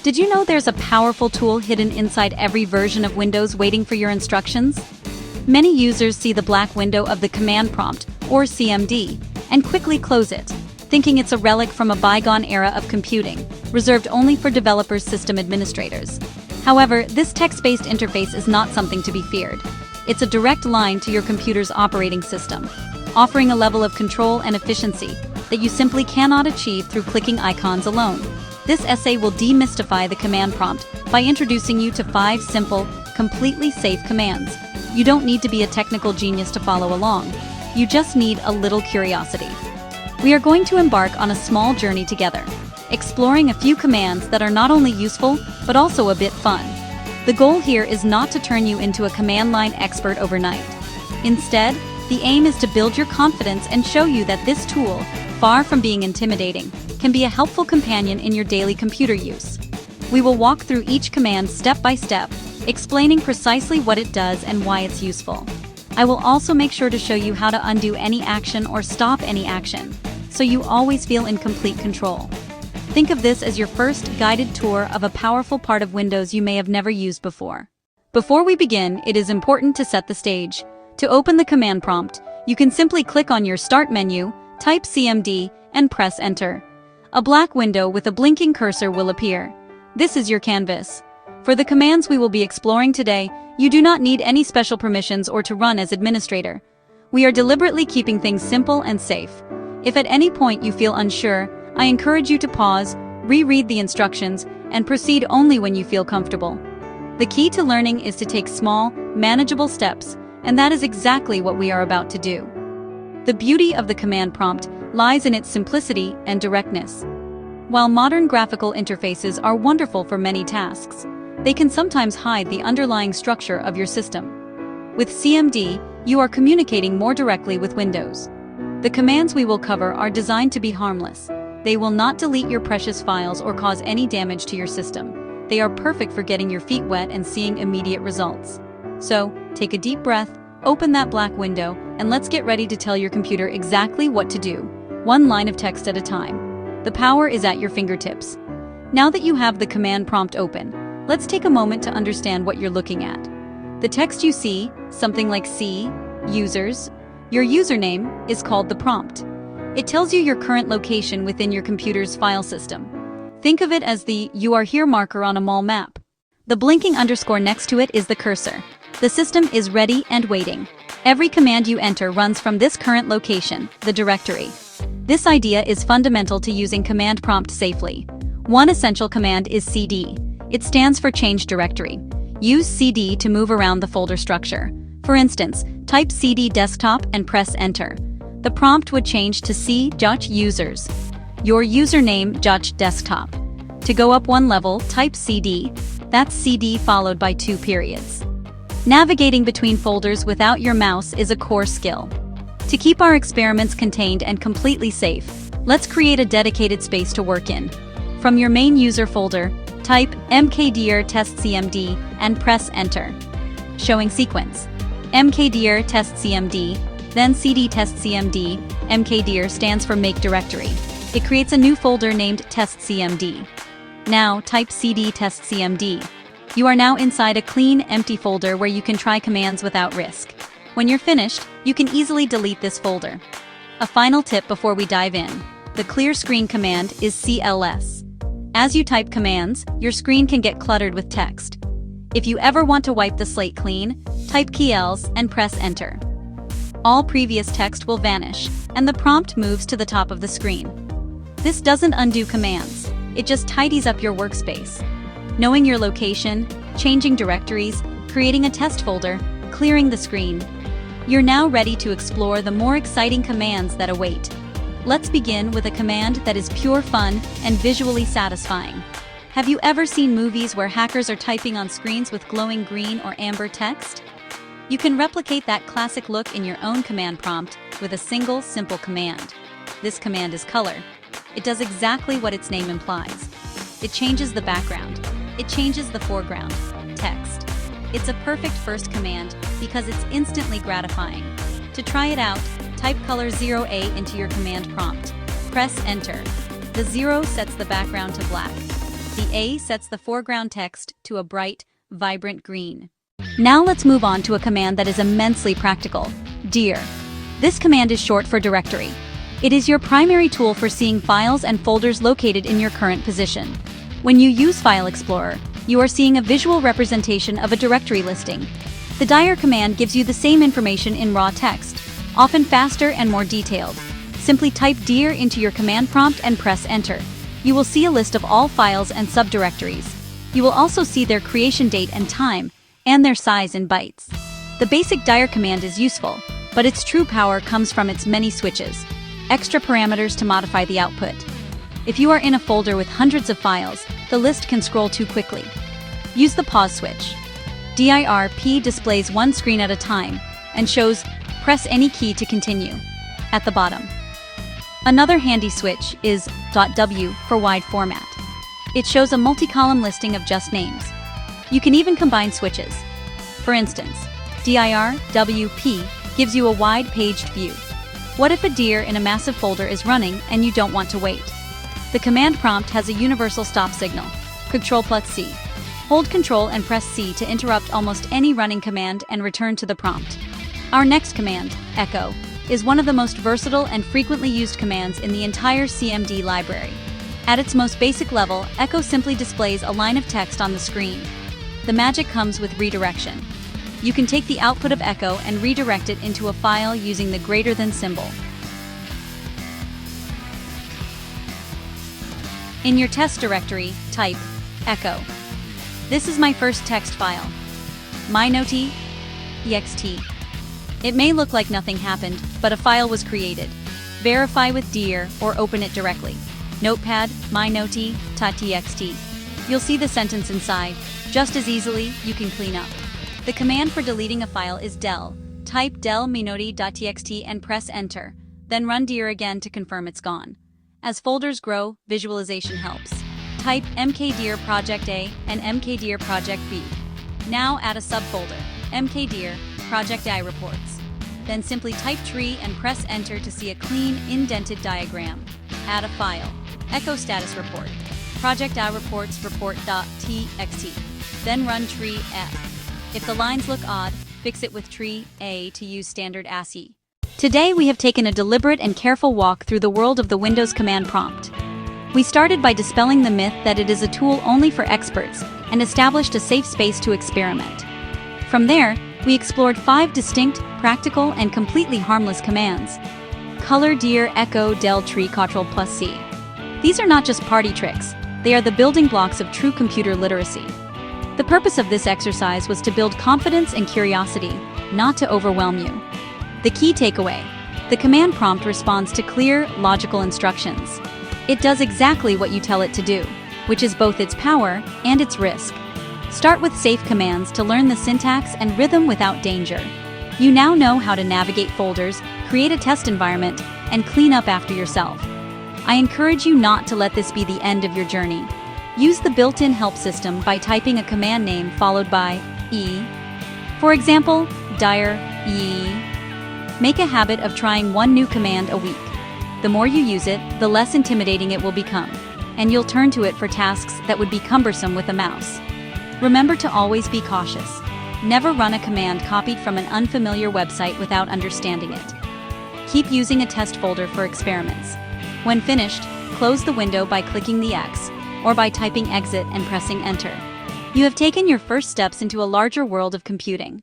Did you know there's a powerful tool hidden inside every version of Windows waiting for your instructions? Many users see the black window of the command prompt, or CMD, and quickly close it, thinking it's a relic from a bygone era of computing, reserved only for developers' system administrators. However, this text-based interface is not something to be feared. It's a direct line to your computer's operating system, offering a level of control and efficiency that you simply cannot achieve through clicking icons alone. This essay will demystify the command prompt by introducing you to 5 simple, completely safe commands. You don't need to be a technical genius to follow along. You just need a little curiosity. We are going to embark on a small journey together, exploring a few commands that are not only useful, but also a bit fun. The goal here is not to turn you into a command line expert overnight. Instead, the aim is to build your confidence and show you that this tool, far from being intimidating, can be a helpful companion in your daily computer use. We will walk through each command step by step, explaining precisely what it does and why it's useful. I will also make sure to show you how to undo any action or stop any action, so you always feel in complete control. Think of this as your first guided tour of a powerful part of Windows you may have never used before. Before we begin, it is important to set the stage. To open the command prompt, you can simply click on your Start menu, type CMD, and press Enter. A black window with a blinking cursor will appear. This is your canvas. For the commands we will be exploring today, you do not need any special permissions or to run as administrator. We are deliberately keeping things simple and safe. If at any point you feel unsure, I encourage you to pause, reread the instructions, and proceed only when you feel comfortable. The key to learning is to take small, manageable steps, and that is exactly what we are about to do. The beauty of the command prompt lies in its simplicity and directness. While modern graphical interfaces are wonderful for many tasks, they can sometimes hide the underlying structure of your system. With CMD, you are communicating more directly with Windows. The commands we will cover are designed to be harmless. They will not delete your precious files or cause any damage to your system. They are perfect for getting your feet wet and seeing immediate results. So, take a deep breath, open that black window, and let's get ready to tell your computer exactly what to do, one line of text at a time. The power is at your fingertips. Now that you have the command prompt open, let's take a moment to understand what you're looking at. The text you see, something like C, users, your username, is called the prompt. It tells you your current location within your computer's file system. Think of it as the "You are here" marker on a mall map. The blinking underscore next to it is the cursor. The system is ready and waiting. Every command you enter runs from this current location, the directory. This idea is fundamental to using command prompt safely. One essential command is CD. It stands for Change Directory. Use CD to move around the folder structure. For instance, type CD desktop and press Enter. The prompt would change to C.users. Your username .desktop. To go up one level, type CD. That's CD followed by 2 periods. Navigating between folders without your mouse is a core skill. To keep our experiments contained and completely safe, let's create a dedicated space to work in. From your main user folder, type mkdir test cmd and press Enter. Showing sequence: mkdir test cmd, then cd test cmd. Mkdir stands for Make Directory. It creates a new folder named Test CMD. Now type cd test cmd. You are now inside a clean, empty folder where you can try commands without risk. When you're finished, you can easily delete this folder. A final tip before we dive in: the clear screen command is CLS. As you type commands, your screen can get cluttered with text. If you ever want to wipe the slate clean, type KeyLs and press Enter. All previous text will vanish, and the prompt moves to the top of the screen. This doesn't undo commands, it just tidies up your workspace. Knowing your location, changing directories, creating a test folder, clearing the screen. You're now ready to explore the more exciting commands that await. Let's begin with a command that is pure fun and visually satisfying. Have you ever seen movies where hackers are typing on screens with glowing green or amber text? You can replicate that classic look in your own command prompt with a single, simple command. This command is color. It does exactly what its name implies. It changes the background. It changes the foreground text. It's a perfect first command because it's instantly gratifying. To try it out, type color 0A into your command prompt. Press Enter. The 0 sets the background to black. The A sets the foreground text to a bright, vibrant green. Now let's move on to a command that is immensely practical: dir. This command is short for directory. It is your primary tool for seeing files and folders located in your current position. When you use File Explorer, you are seeing a visual representation of a directory listing. The dir command gives you the same information in raw text, often faster and more detailed. Simply type dir into your command prompt and press enter. You will see a list of all files and subdirectories. You will also see their creation date and time, and their size in bytes. The basic dir command is useful, but its true power comes from its many switches, extra parameters to modify the output. If you are in a folder with hundreds of files, the list can scroll too quickly. Use the pause switch. dir p displays one screen at a time and shows press any key to continue at the bottom. Another handy switch is .w for wide format. It shows a multi-column listing of just names. You can even combine switches. For instance, dir wp gives you a wide-paged view. What if a dir in a massive folder is running and you don't want to wait? The command prompt has a universal stop signal, Ctrl+C. Hold Ctrl and press C to interrupt almost any running command and return to the prompt. Our next command, echo, is one of the most versatile and frequently used commands in the entire CMD library. At its most basic level, echo simply displays a line of text on the screen. The magic comes with redirection. You can take the output of echo and redirect it into a file using the greater than symbol. In your test directory, type echo. This is my first text file, mynoti.txt. It may look like nothing happened, but a file was created. Verify with dir or open it directly. Notepad, mynoti.txt. You'll see the sentence inside. Just as easily, you can clean up. The command for deleting a file is del. Type del mynoti.txt and press enter. Then run dir again to confirm it's gone. As folders grow, visualization helps. Type mkdir project A and mkdir project B. Now add a subfolder, mkdir project I reports. Then simply type tree and press enter to see a clean, indented diagram. Add a file, echo status report, project I reports report.txt. Then run tree f. If the lines look odd, fix it with tree A to use standard ASCII. Today we have taken a deliberate and careful walk through the world of the Windows command prompt. We started by dispelling the myth that it is a tool only for experts and established a safe space to experiment. From there, we explored 5 distinct, practical, and completely harmless commands. Color, dir, echo, del, tree, Ctrl+C. These are not just party tricks, they are the building blocks of true computer literacy. The purpose of this exercise was to build confidence and curiosity, not to overwhelm you. The key takeaway: the command prompt responds to clear, logical instructions. It does exactly what you tell it to do, which is both its power and its risk. Start with safe commands to learn the syntax and rhythm without danger. You now know how to navigate folders, create a test environment, and clean up after yourself. I encourage you not to let this be the end of your journey. Use the built-in help system by typing a command name followed by E. For example, dir e. Make a habit of trying one new command a week. The more you use it, the less intimidating it will become, and you'll turn to it for tasks that would be cumbersome with a mouse. Remember to always be cautious. Never run a command copied from an unfamiliar website without understanding it. Keep using a test folder for experiments. When finished, close the window by clicking the X, or by typing exit and pressing enter. You have taken your first steps into a larger world of computing.